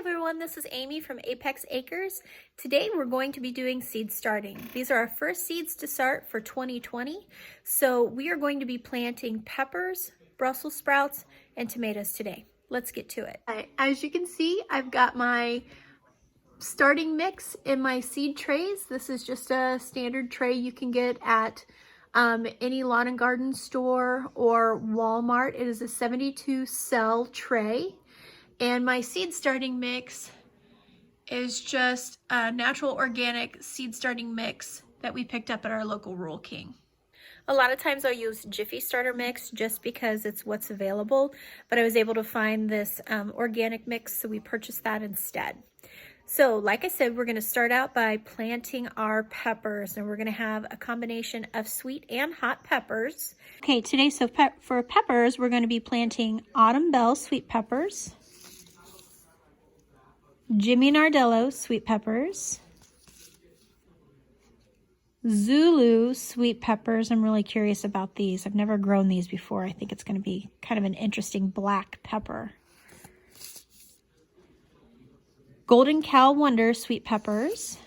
everyone, this is Amy from Apex Acres. Today we're going to be doing seed starting. These are our first seeds to start for 2020. So we are going to be planting peppers, Brussels sprouts, and tomatoes today. Let's get to it. As you can see, I've got my starting mix in my seed trays. This is just a standard tray you can get at any lawn and garden store or Walmart. It is a 72 cell tray. And my seed starting mix is just a natural organic seed starting mix that we picked up at our local Rural King. A lot of times I'll use Jiffy starter mix just because it's what's available, but I was able to find this organic mix, so we purchased that instead. So like I said, we're going to start out by planting our peppers, and we're going to have a combination of sweet and hot peppers. Okay, today for peppers, we're going to be planting Autumn Belle sweet peppers, Jimmy Nardello sweet peppers, Zulu sweet peppers. I'm really curious about these. I've never grown these before. I think it's going to be kind of an interesting black pepper. Golden Cow Wonder sweet peppers,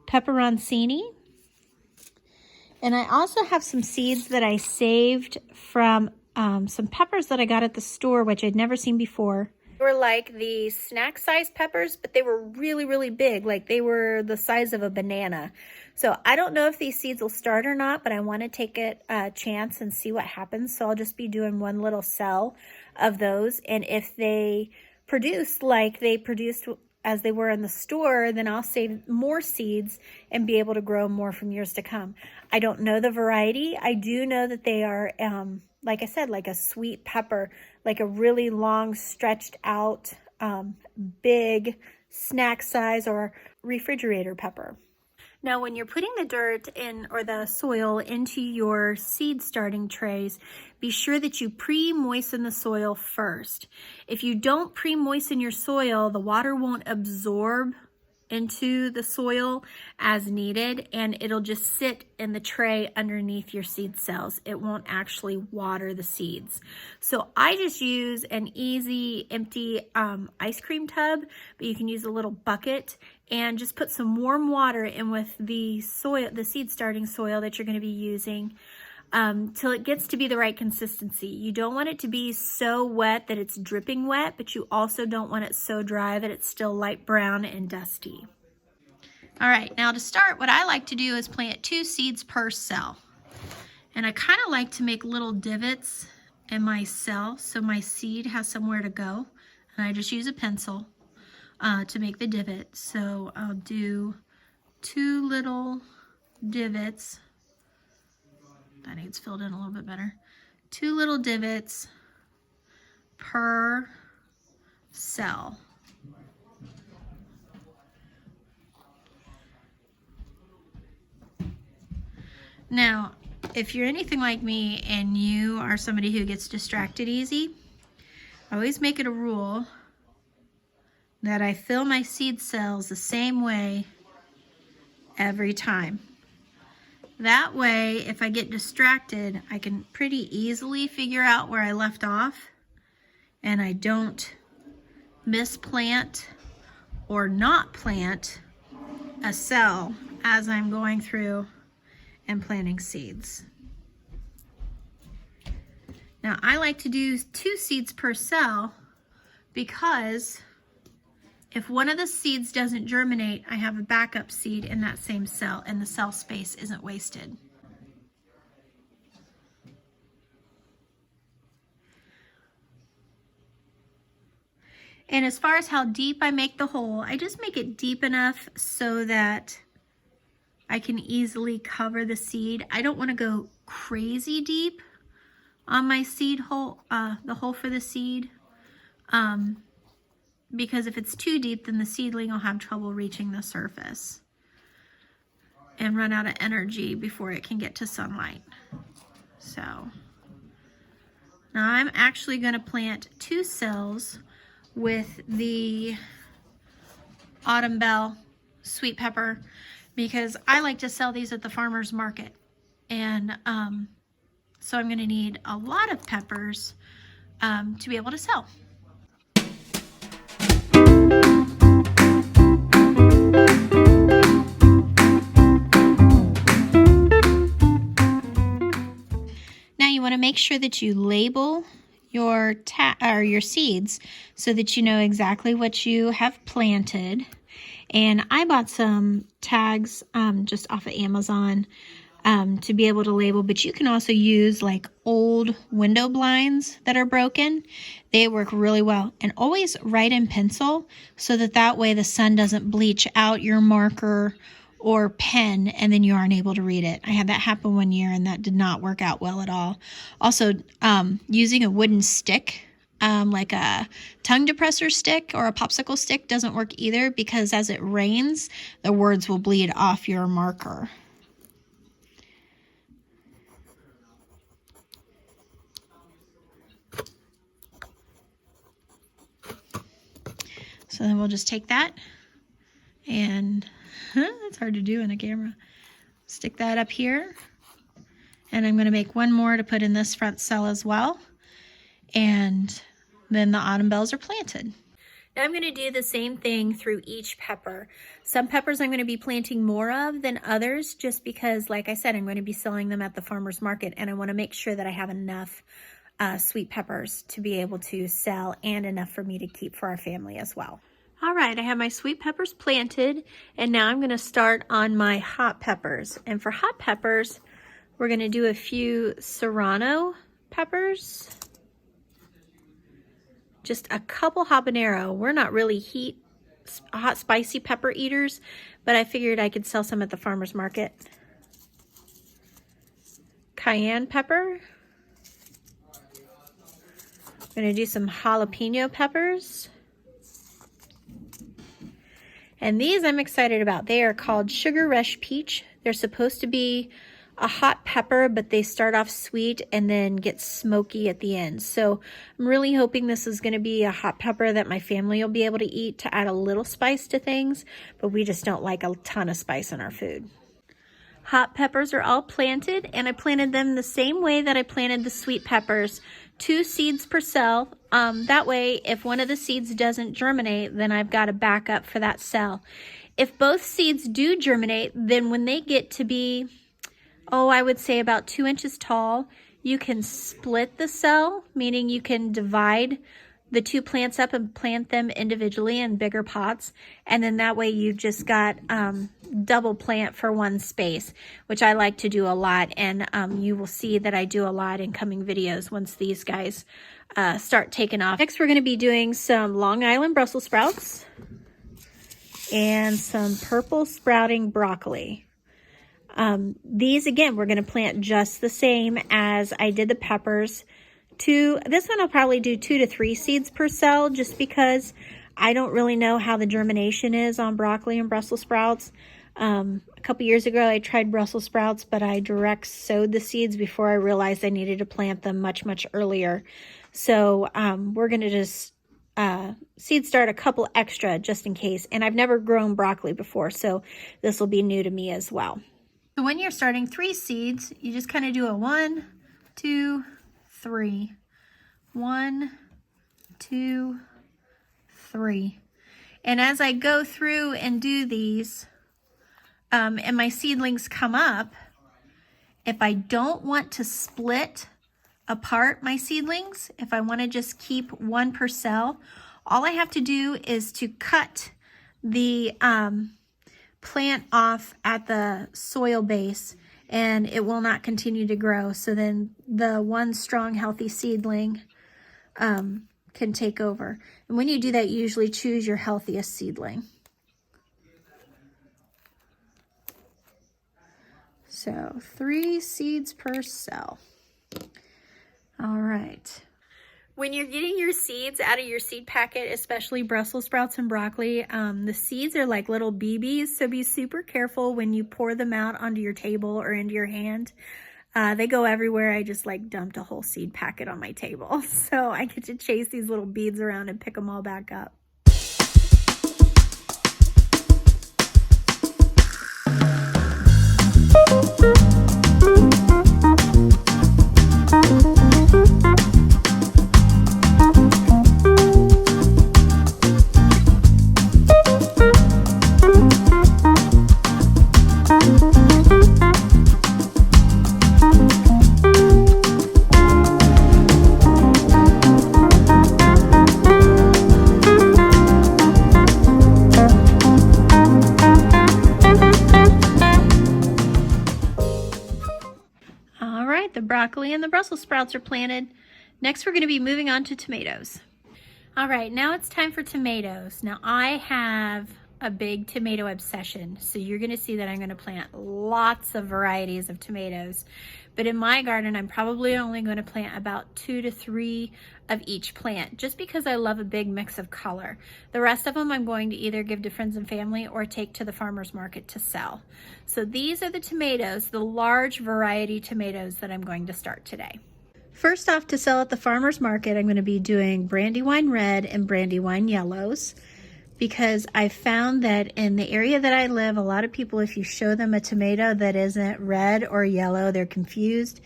Peperoncini, and I also have some seeds that I saved from some peppers that I got at the store, which I'd never seen before. They were like the snack size peppers, but they were really, really big. Like they were the size of a banana. So I don't know if these seeds will start or not, but I want to take a chance and see what happens. So I'll just be doing one little cell of those. And if they produce like they produced as they were in the store, then I'll save more seeds and be able to grow more from years to come. I don't know the variety. I do know that they are, like I said, like a sweet pepper, like a really long, stretched out, big snack size or refrigerator pepper. Now, when you're putting the dirt in or the soil into your seed starting trays, be sure that you pre-moisten the soil first. If you don't pre-moisten your soil, the water won't absorb into the soil as needed, and it'll just sit in the tray underneath your seed cells. It won't actually water the seeds. So I just use an easy empty ice cream tub, but you can use a little bucket and just put some warm water in with the soil, the seed starting soil that you're going to be using, till it gets to be the right consistency. You don't want it to be so wet that it's dripping wet, but you also don't want it so dry that it's still light brown and dusty. All right, now to start, what I like to do is plant 2 seeds per cell. And I kind of like to make little divots in my cell so my seed has somewhere to go. And I just use a pencil to make the divot. So I'll do 2 little divots. That needs filled in a little bit better. 2 little divots per cell. Now, if you're anything like me and you are somebody who gets distracted easy, I always make it a rule that I fill my seed cells the same way every time. That way, if I get distracted, I can pretty easily figure out where I left off, and I don't misplant or not plant a cell as I'm going through and planting seeds. Now, I like to do 2 seeds per cell because if one of the seeds doesn't germinate, I have a backup seed in that same cell, and the cell space isn't wasted. And as far as how deep I make the hole, I just make it deep enough so that I can easily cover the seed. I don't want to go crazy deep on my seed hole, the hole for the seed. Because if it's too deep, then the seedling will have trouble reaching the surface and run out of energy before it can get to sunlight. So now I'm actually going to plant 2 cells with the Autumn Belle sweet pepper because I like to sell these at the farmer's market. And so I'm going to need a lot of peppers to be able to sell. Now you want to make sure that you label your seeds so that you know exactly what you have planted. And I bought some tags just off of Amazon to be able to label, but you can also use like old window blinds that are broken. They work really well. And always write in pencil so that way the sun doesn't bleach out your marker or pen and then you aren't able to read it. I had that happen one year and that did not work out well at all. Also, using a wooden stick, like a tongue depressor stick or a popsicle stick, doesn't work either, because as it rains, the words will bleed off your marker. So then we'll just take that and it's hard to do in a camera. Stick that up here, and I'm going to make one more to put in this front cell as well, and then the autumn bells are planted. Now I'm going to do the same thing through each pepper. Some peppers I'm going to be planting more of than others, just because, like I said, I'm going to be selling them at the farmer's market, and I want to make sure that I have enough sweet peppers to be able to sell and enough for me to keep for our family as well. All right, I have my sweet peppers planted, and now I'm going to start on my hot peppers. And for hot peppers, we're going to do a few serrano peppers, just a couple habanero. We're not really hot spicy pepper eaters, but I figured I could sell some at the farmer's market. Cayenne pepper. I'm going to do some jalapeno peppers. And these I'm excited about. They are called Sugar Rush Peach. They're supposed to be a hot pepper, but they start off sweet and then get smoky at the end. So I'm really hoping this is going to be a hot pepper that my family will be able to eat to add a little spice to things, but we just don't like a ton of spice in our food. Hot peppers are all planted, and I planted them the same way that I planted the sweet peppers. 2 seeds per cell. That way, if one of the seeds doesn't germinate, then I've got a backup for that cell. If both seeds do germinate, then when they get to be, I would say about 2 inches tall, you can split the cell, meaning you can divide the 2 plants up and plant them individually in bigger pots. And then that way you've just got double plant for one space, which I like to do a lot. And you will see that I do a lot in coming videos once these guys start taking off. Next, we're going to be doing some Long Island Brussels sprouts and some purple sprouting broccoli. These, again, we're going to plant just the same as I did the peppers. This one I'll probably do 2 to 3 seeds per cell, just because I don't really know how the germination is on broccoli and Brussels sprouts. A couple years ago I tried Brussels sprouts, but I direct sowed the seeds before I realized I needed to plant them much earlier. So we're going to just seed start a couple extra just in case. And I've never grown broccoli before, so this will be new to me as well. So when you're starting 3 seeds, you just kind of do a 1, 2, 3. 1, 2, 3. And as I go through and do these, and my seedlings come up, if I don't want to split apart my seedlings, if I want to just keep 1 per cell, all I have to do is to cut the plant off at the soil base, and it will not continue to grow. So then the one strong, healthy seedling can take over. And when you do that, you usually choose your healthiest seedling. So 3 seeds per cell. All right. When you're getting your seeds out of your seed packet, especially Brussels sprouts and broccoli, the seeds are like little BBs, so be super careful when you pour them out onto your table or into your hand. They go everywhere. I just like dumped a whole seed packet on my table, so I get to chase these little beads around and pick them all back up. broccoli and the Brussels sprouts are planted. Next, we're going to be moving on to tomatoes. All right, now it's time for tomatoes. Now I have a big tomato obsession, so you're going to see that I'm going to plant lots of varieties of tomatoes. But in my garden, I'm probably only going to plant about 2 to 3 of each plant, just because I love a big mix of color. The rest of them I'm going to either give to friends and family or take to the farmer's market to sell. So these are the tomatoes, the large variety tomatoes that I'm going to start today. First off, to sell at the farmer's market, I'm going to be doing Brandywine Red and Brandywine Yellows, because I found that in the area that I live, a lot of people, if you show them a tomato that isn't red or yellow, they're confused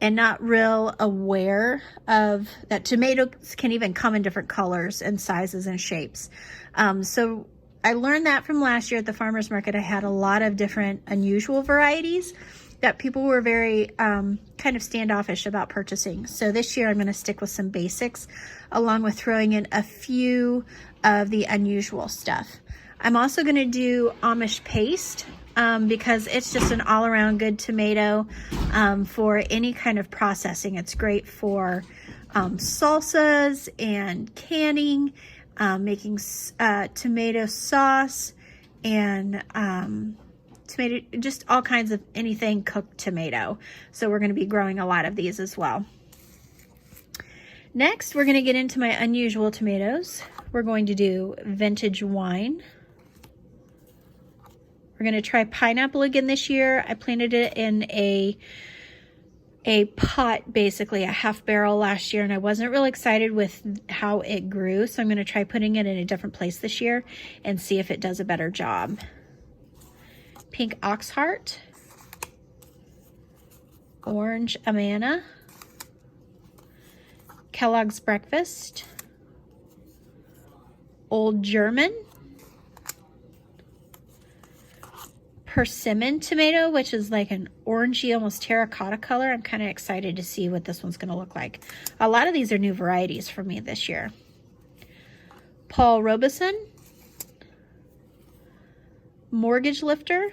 and not real aware of that tomatoes can even come in different colors and sizes and shapes. So I learned that from last year at the farmer's market. I had a lot of different unusual varieties that people were very kind of standoffish about purchasing. So this year I'm going to stick with some basics, along with throwing in a few of the unusual stuff. I'm also going to do Amish paste because it's just an all-around good tomato for any kind of processing. It's great for salsas and canning, making tomato sauce, and tomato, just all kinds of anything cooked tomato. So we're going to be growing a lot of these as well. Next, we're going to get into my unusual tomatoes. We're going to do vintage wine. We're going to try pineapple again this year. I planted it in a pot, basically a half barrel last year, and I wasn't real excited with how it grew. So I'm going to try putting it in a different place this year and see if it does a better job. Pink Oxheart, orange Amana, Kellogg's Breakfast, Old German, Persimmon tomato, which is like an orangey, almost terracotta color. I'm kind of excited to see what this one's going to look like. A lot of these are new varieties for me this year. Paul Robeson, Mortgage Lifter,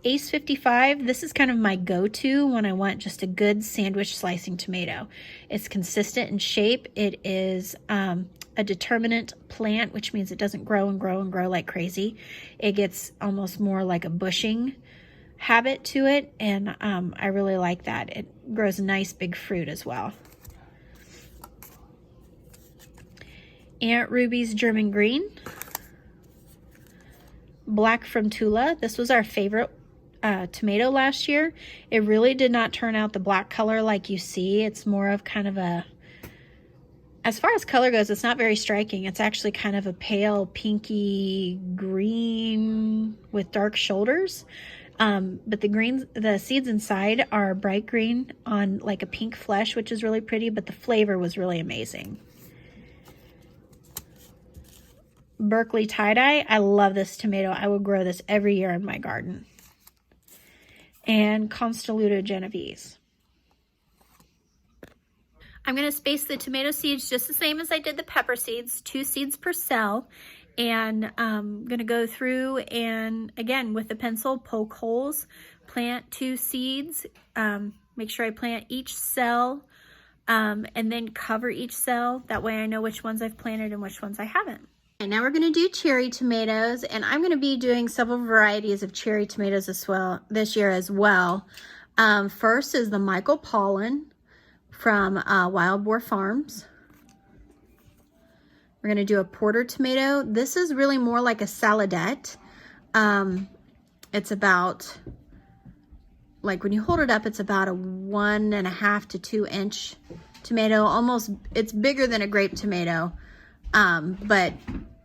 Ace 55. This is kind of my go-to when I want just a good sandwich slicing tomato. It's consistent in shape. It is a determinate plant, which means it doesn't grow and grow and grow like crazy. It gets almost more like a bushing habit to it, and I really like that. It grows a nice big fruit as well. Aunt Ruby's German Green, Black from Tula. This was our favorite tomato last year. It really did not turn out the black color like you see. It's more of kind of a, as far as color goes, it's not very striking. It's actually kind of a pale pinky green with dark shoulders. But the seeds inside are bright green on like a pink flesh, which is really pretty, but the flavor was really amazing. Berkeley Tie-Dye. I love this tomato. I will grow this every year in my garden. And Constelluto Genovese. I'm going to space the tomato seeds just the same as I did the pepper seeds, 2 seeds per cell. And I'm going to go through and, again, with the pencil, poke holes, plant 2 seeds, make sure I plant each cell, and then cover each cell. That way I know which ones I've planted and which ones I haven't. And now we're going to do cherry tomatoes, and I'm going to be doing several varieties of cherry tomatoes as well this year as well. First is the Michael Pollan from Wild Boar Farms. We're going to do a porter tomato. This is really more like a saladette. It's about, like when you hold it up, it's about a 1.5 to 2 inch tomato. Almost, it's bigger than a grape tomato, but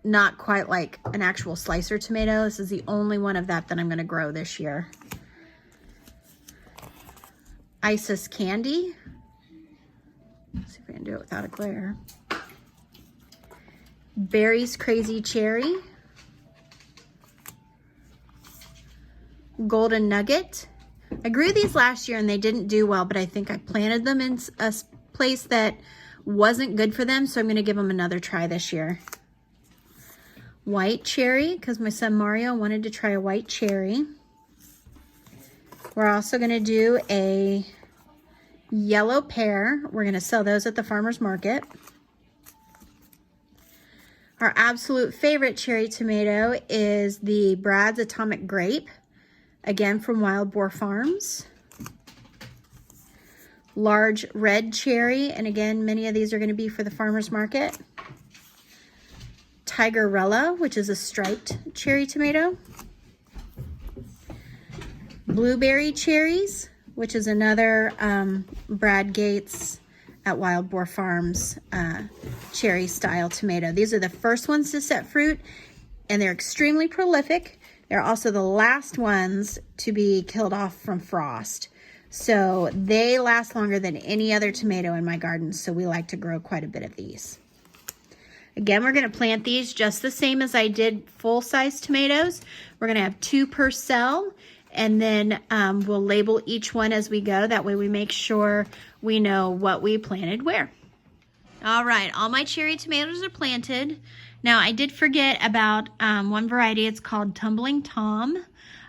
not quite like an actual slicer tomato. This is the only one of that I'm going to grow this year. Isis Candy. Let's see if I can do it without a glare. Barry's Crazy Cherry. Golden Nugget. I grew these last year and they didn't do well, but I think I planted them in a place that wasn't good for them, so I'm going to give them another try this year. White Cherry, because my son Mario wanted to try a white cherry. We're also going to do a yellow pear. We're going to sell those at the farmer's market. Our absolute favorite cherry tomato is the Brad's Atomic Grape, again from Wild Boar Farms. Large red cherry, and again, many of these are going to be for the farmer's market. Tigerella, which is a striped cherry tomato. Blueberry cherries, which is another Brad Gates at Wild Boar Farms cherry style tomato. These are the first ones to set fruit, and they're extremely prolific. They're also the last ones to be killed off from frost. So they last longer than any other tomato in my garden, so we like to grow quite a bit of these. Again, we're going to plant these just the same as I did full-size tomatoes. We're going to have 2 per cell, and then we'll label each one as we go. That way we make sure we know what we planted where. All right, all my cherry tomatoes are planted. Now, I did forget about one variety. It's called Tumbling Tom.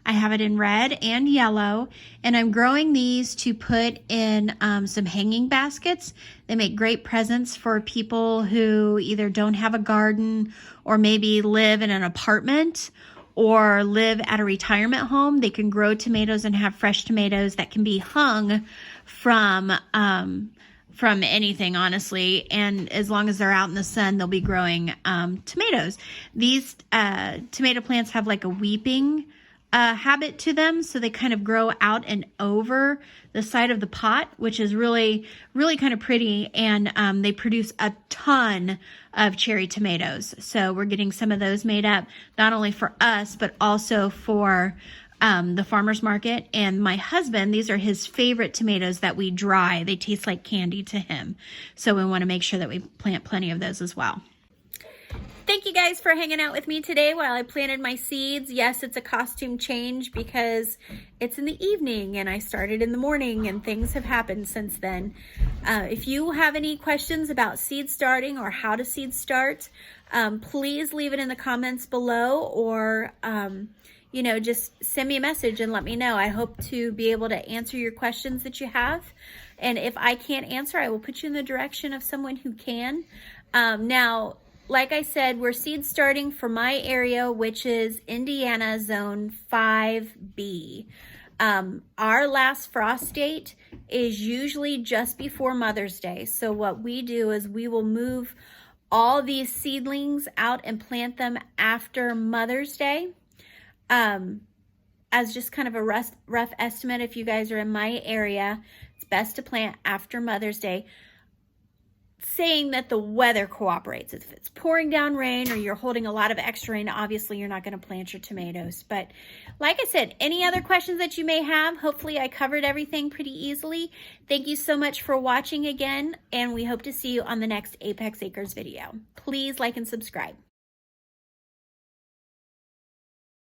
I have it in red and yellow, and I'm growing these to put in some hanging baskets. They make great presents for people who either don't have a garden or maybe live in an apartment or live at a retirement home. They can grow tomatoes and have fresh tomatoes that can be hung from anything, honestly, and as long as they're out in the sun, they'll be growing tomatoes. These tomato plants have like a weeping habit to them, so they kind of grow out and over the side of the pot, which is really kind of pretty, and they produce a ton of cherry tomatoes. So we're getting some of those made up, not only for us, but also for the farmer's market. And my husband, these are his favorite tomatoes that we dry. They taste like candy to him. So we want to make sure that we plant plenty of those as well. Thank you guys for hanging out with me today while I planted my seeds. Yes, it's a costume change because it's in the evening and I started in the morning and things have happened since then. If you have any questions about seed starting or how to seed start, please leave it in the comments below, or you know, just send me a message and let me know. I hope to be able to answer your questions that you have. And if I can't answer, I will put you in the direction of someone who can. Now, like I said, we're seed starting for my area, which is Indiana Zone 5B. Our last frost date is usually just before Mother's Day. So what we do is we will move all these seedlings out and plant them after Mother's Day. As just kind of a rough estimate, if you guys are in my area, it's best to plant after Mother's Day, saying that the weather cooperates. If it's pouring down rain or you're holding a lot of extra rain, obviously you're not going to plant your tomatoes. But like I said, any other questions that you may have, hopefully I covered everything pretty easily. Thank you so much for watching again, and we hope to see you on the next Apex Acres video. Please like and subscribe.